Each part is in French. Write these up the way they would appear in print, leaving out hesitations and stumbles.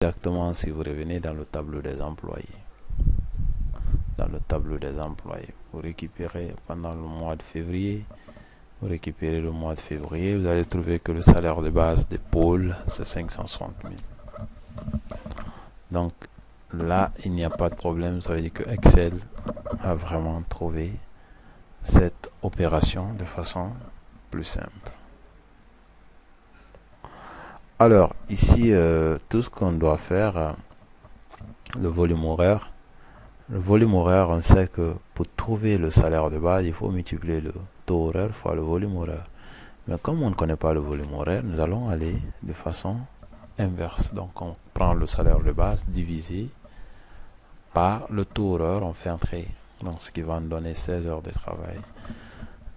Exactement, si vous revenez dans le tableau des employés. Dans le tableau des employés, vous récupérez pendant le mois de février. Vous récupérez le mois de février, vous allez trouver que le salaire de base des pôles, c'est 560 000. Donc là, il n'y a pas de problème. Ça veut dire que Excel a vraiment trouvé cette opération de façon plus simple. Alors, ici, tout ce qu'on doit faire, le volume horaire. Le volume horaire, on sait que pour trouver le salaire de base, il faut multiplier le taux horaire fois le volume horaire. Mais comme on ne connaît pas le volume horaire, nous allons aller de façon inverse. Donc, on prend le salaire de base divisé par le taux horaire, on fait entrer. Donc, ce qui va nous donner 16 heures de travail.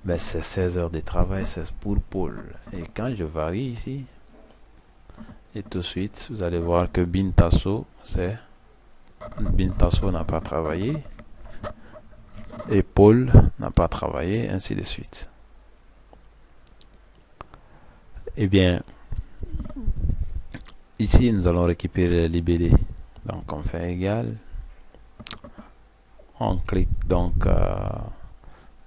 Mais ces 16 heures de travail, c'est pour pôle. Et quand je varie ici, et tout de suite, vous allez voir que Bintasso, Bintasso n'a pas travaillé. Et Paul n'a pas travaillé, ainsi de suite. Eh bien, ici, nous allons récupérer les libellés. Donc, on fait égal. On clique donc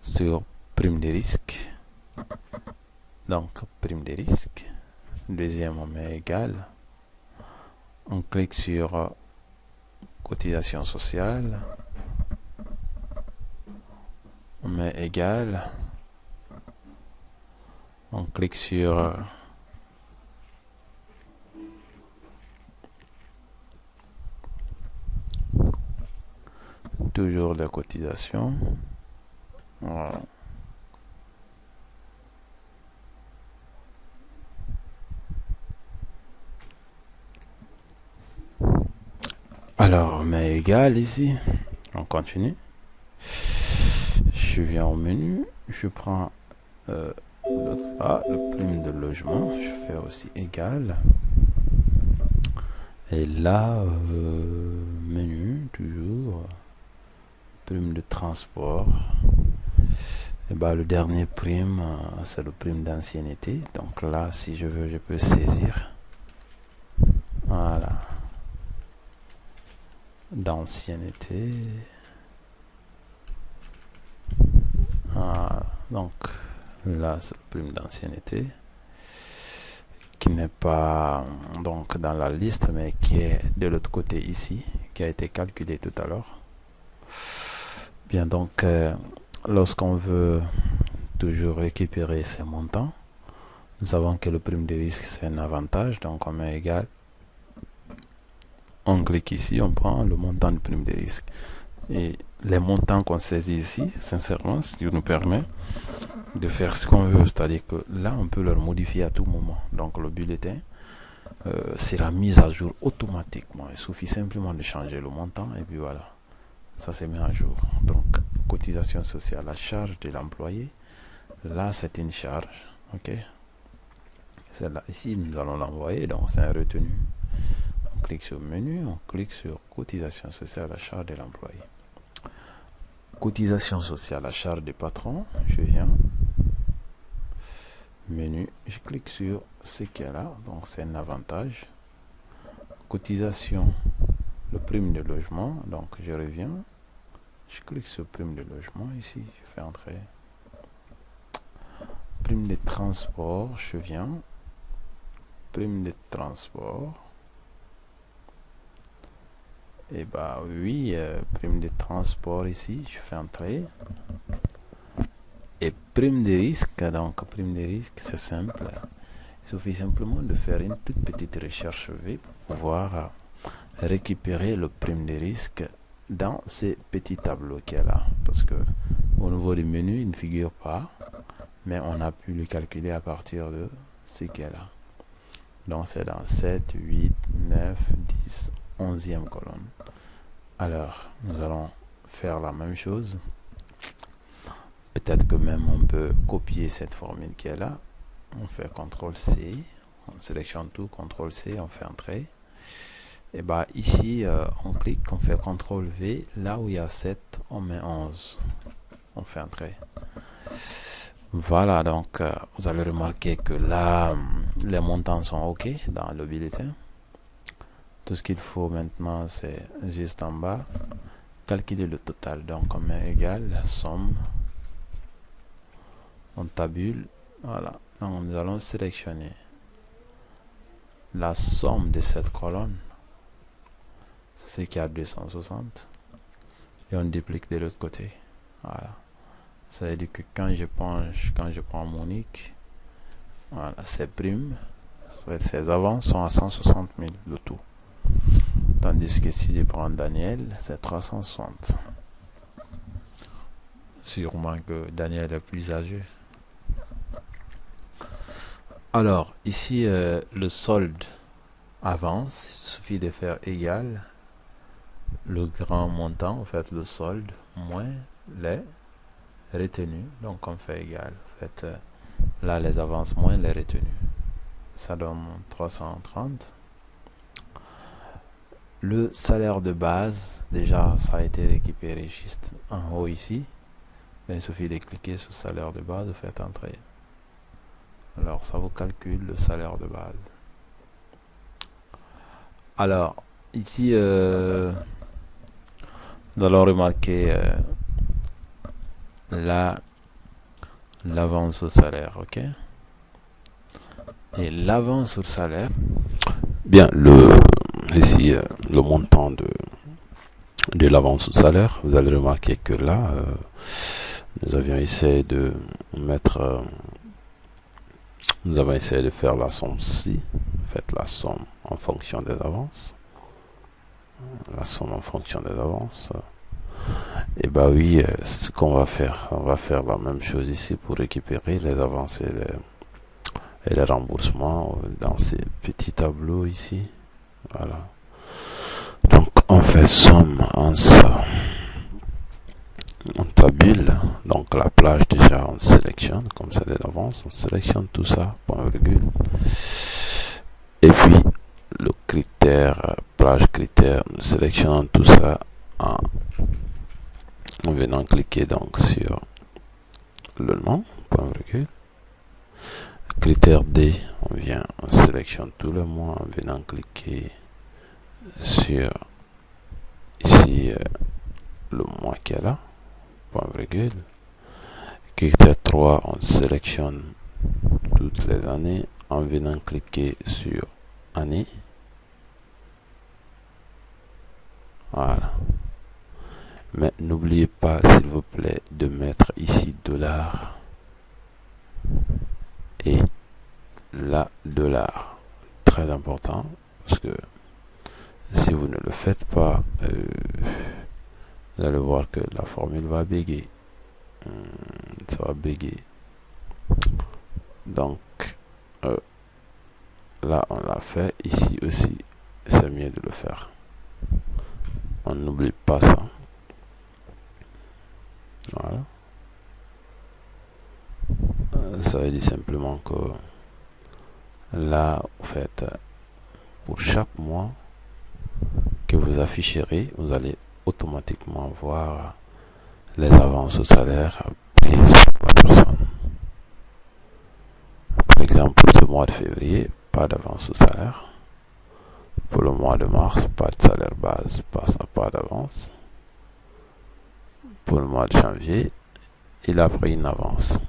sur prime de risque. Donc, prime de risque. Deuxième, on met égal. On clique sur cotisation sociale. On met égal. On clique sur toujours la cotisation. Voilà. Alors, on met égal ici. On continue. Je viens au menu. Je prends le prime de logement. Je fais aussi égal. Et là, menu, toujours. Prime de transport. Et le dernier prime, c'est le prime d'ancienneté. Donc là, si je veux, je peux saisir. Voilà. D'ancienneté. Voilà. Donc là, c'est le prime d'ancienneté qui n'est pas donc dans la liste, mais qui est de l'autre côté ici, qui a été calculé tout à l'heure. Bien, donc lorsqu'on veut toujours récupérer ces montants, nous savons que le prime de risque c'est un avantage, donc on met égal. On clique ici, on prend le montant de prime de risque. Et les montants qu'on saisit ici, sincèrement, ce qui nous permet de faire ce qu'on veut, c'est-à-dire que là, on peut leur modifier à tout moment. Donc le bulletin sera mis à jour automatiquement. Il suffit simplement de changer le montant et puis voilà, ça s'est mis à jour. Donc cotisation sociale à charge de l'employé, là c'est une charge, ok. Celle-là ici, nous allons l'envoyer, donc c'est un retenu. On clique sur menu, on clique sur cotisation sociale à charge de l'employé. Cotisation sociale à charge des patrons, je viens, menu, je clique sur ce qu'il y a là, donc c'est un avantage. Cotisation, le prime de logement, donc je reviens, je clique sur prime de logement ici, je fais entrer. Prime de transport, je viens, prime de transport. Et oui, prime de transport ici, je fais entrer. Et prime de risque, donc prime de risque, c'est simple. Il suffit simplement de faire une toute petite recherche V pour pouvoir récupérer le prime de risque dans ces petits tableaux qu'il y a là. Parce que au niveau du menu, il ne figure pas, mais on a pu le calculer à partir de ce qu'il y a là. Donc c'est dans 7, 8, 9, 10, 11e colonne. Alors, nous allons faire la même chose. Peut-être que même on peut copier cette formule qui est là. On fait CTRL-C, on sélectionne tout, CTRL-C, on fait entrer. Et ici, on clique, on fait CTRL-V. Là où il y a 7, on met 11. On fait entrer. Voilà, donc vous allez remarquer que là, les montants sont OK dans le bulletin. Tout ce qu'il faut maintenant, c'est juste en bas, calculer le total. Donc on met égal, la somme, on tabule, voilà. Donc nous allons sélectionner la somme de cette colonne, c'est ce qui a 260, et on duplique de l'autre côté. Voilà. Ça veut dire que quand je prends mon IC, voilà, ces primes, ces avances sont à 160 000 le tout. Tandis que si je prends Daniel, c'est 360. Sûrement que Daniel est plus âgé. Alors, ici, le solde avance. Il suffit de faire égal le grand montant, en fait, le solde, moins les retenues. Donc, on fait égal. En fait, là, les avances moins les retenues. Ça donne 330. Le salaire de base, déjà, ça a été récupéré juste en haut ici. Mais il suffit de cliquer sur salaire de base, vous faites entrer. Alors, ça vous calcule le salaire de base. Alors, ici, nous allons remarquer l'avance au salaire, ok? Et l'avance au salaire, Bien, ici, le montant de l'avance au salaire, vous allez remarquer que là, nous avions essayé de mettre, nous avons essayé de faire la somme ci, faites la somme en fonction des avances, la somme en fonction des avances. Et bah oui, ce qu'on va faire, on va faire la même chose ici pour récupérer les avances et les remboursements dans ces petits tableaux ici. Voilà. Donc on fait somme en ça. On tabule, donc la plage déjà on sélectionne, comme ça dès d'avance, on sélectionne tout ça, point virgule. Et puis le critère, plage critère, nous sélectionnons tout ça en venant cliquer donc sur le nom, point virgule. Critère D, on sélectionne tout le mois en venant cliquer sur ici le mois qui est là, point virgule. Critère 3, on sélectionne toutes les années en venant cliquer sur année. Voilà. Mais n'oubliez pas, s'il vous plaît, de mettre ici dollars et là dollar. Très important, parce que si vous ne le faites pas, vous allez voir que la formule va bégayer. Ça va bégayer. Donc, là, on l'a fait. Ici aussi, c'est mieux de le faire. On n'oublie pas ça. Voilà. Ça veut dire simplement que là, en fait, pour chaque mois que vous afficherez, vous allez automatiquement voir les avances au salaire prises par la personne. Par exemple, pour ce mois de février, pas d'avance au salaire. Pour le mois de mars, pas de salaire base, pas d'avance. Pour le mois de janvier, il a pris une avance.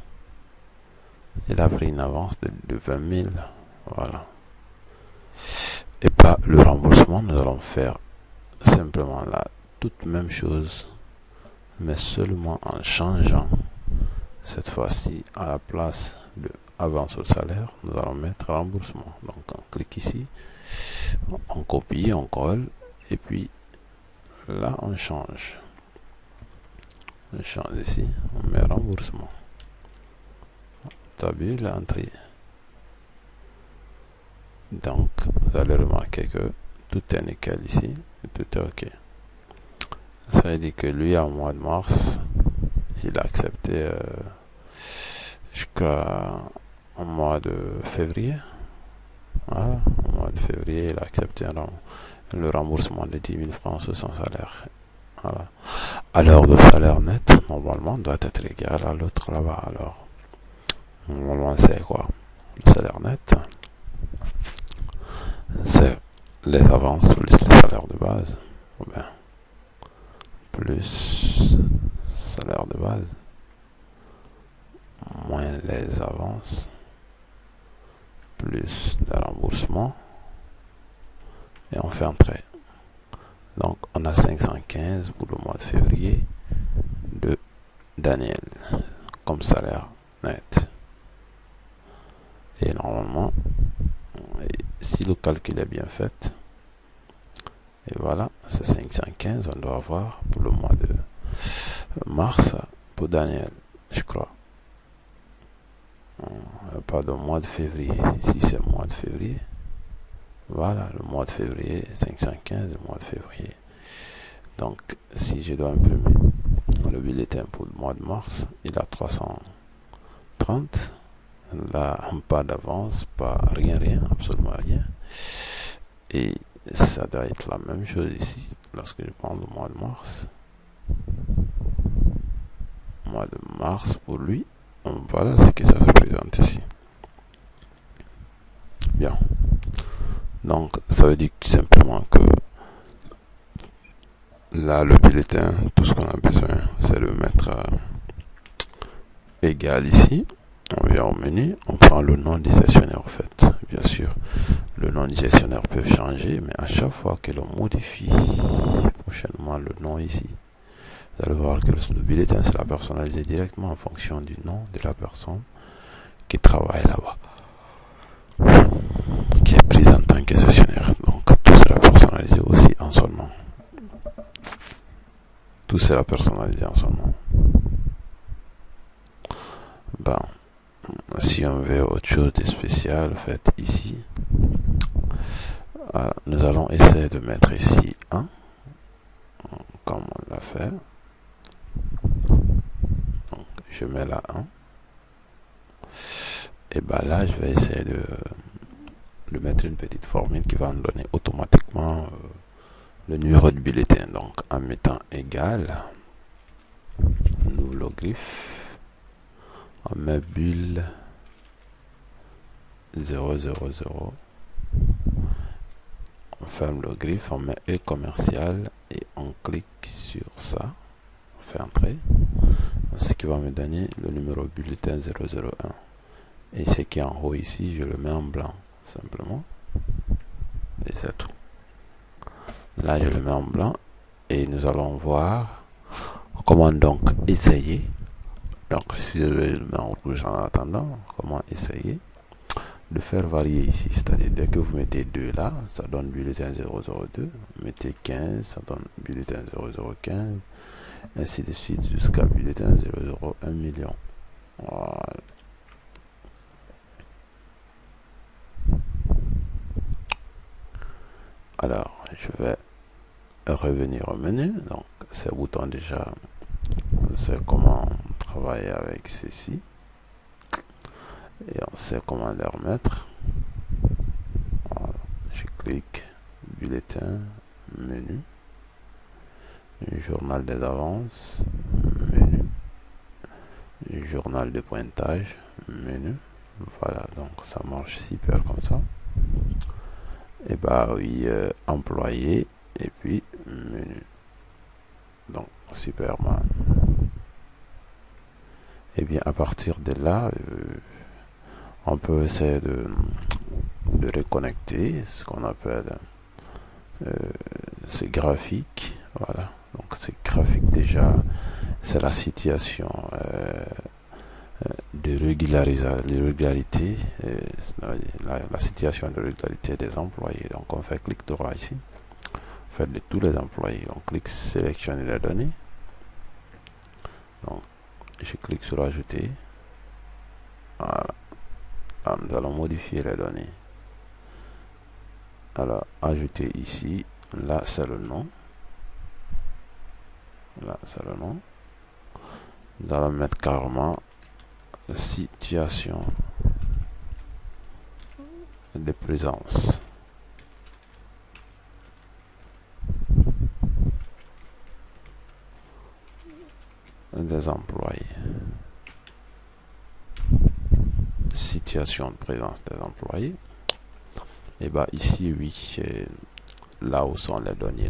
Il a pris une avance de 20 000. Voilà. Et pas le remboursement, nous allons faire simplement la toute même chose, mais seulement en changeant cette fois-ci à la place de avance au salaire, nous allons mettre remboursement. Donc on clique ici, on copie, on colle, et puis là on change. On change ici, on met remboursement. Tabule, entrée. Donc vous allez remarquer que tout est nickel ici, et tout est ok. Ça veut dire que lui, en mois de mars, il a accepté jusqu'à en mois de février. Voilà, au mois de février, il a accepté le remboursement de 10 000 francs sur son salaire. Voilà. Alors, le salaire net, normalement, doit être égal à l'autre là-bas. Alors, normalement, c'est quoi? Le salaire net, c'est les avances plus le salaire de base, ou bien plus salaire de base moins les avances plus le remboursement, et on fait un trait. Donc on a 515 pour le mois de février de Daniel comme salaire net. Et normalement, si le calcul est bien fait, et voilà, c'est 515, on doit avoir pour le mois de mars pour Daniel, je crois. Pas le mois de février, si c'est le mois de février. Voilà, le mois de février, 515, le mois de février. Donc, si je dois imprimer le bulletin pour le mois de mars, il a 330. Là, pas d'avance, pas rien, absolument rien. Et ça doit être la même chose ici, lorsque je prends le mois de mars. Mois de mars pour lui, voilà ce que ça se présente ici. Bien. Donc, ça veut dire tout simplement que là, le bulletin, tout ce qu'on a besoin, c'est de mettre égal ici. On vient au menu, on prend le nom du gestionnaire en fait. Bien sûr, le nom du gestionnaire peut changer, mais à chaque fois que l'on modifie prochainement le nom ici, vous allez voir que le bulletin sera personnalisé directement en fonction du nom de la personne qui travaille là-bas, qui est prise en tant que gestionnaire. Donc tout sera personnalisé aussi en son nom. Tout sera personnalisé en son nom. Ben, si on veut autre chose de spécial, fait ici, voilà, nous allons essayer de mettre ici 1, comme on l'a fait. Donc, je mets là 1. Et ben là, je vais essayer de mettre une petite formule qui va me donner automatiquement le numéro de bulletin. Donc, en mettant égal, on ouvre le griffe, on met bulle 000, on ferme le griffe, on met E commercial et on clique sur ça, on fait entrer, ce qui va me donner le numéro de bulletin 001. Et ce qui est en haut ici, je le mets en blanc simplement, et c'est tout. Là, je le mets en blanc et nous allons voir comment donc essayer. Donc, si je le mets en rouge en attendant, comment essayer de faire varier ici. C'est-à-dire, dès que vous mettez 2 là, ça donne bulletin 002. Mettez 15, ça donne bulletin 0015. Ainsi de suite jusqu'à bulletin 001 million. Voilà. Alors, je vais revenir au menu. Donc, ces boutons déjà, on sait comment travailler avec ceci. Et on sait comment les remettre. Voilà. Je clique, bulletin, menu, journal des avances, menu, journal de pointage, menu. Voilà, donc ça marche super comme ça. Et bah oui, employé, et puis menu. Donc, Superman. Et bien, à partir de là, on peut essayer de reconnecter ce qu'on appelle ce graphique. Voilà, donc ce graphique déjà, c'est la situation de régularité, la situation de régularité des employés. Donc on fait clic droit ici, on fait de tous les employés, on clique sélectionner les données. Donc je clique sur ajouter. Voilà. Alors, nous allons modifier les données. Alors ajouter ici, là c'est le nom. Là c'est le nom. Nous allons mettre carrément situation de présence. Des employés. Situation de présence des employés. Et bah ici oui, là où sont les données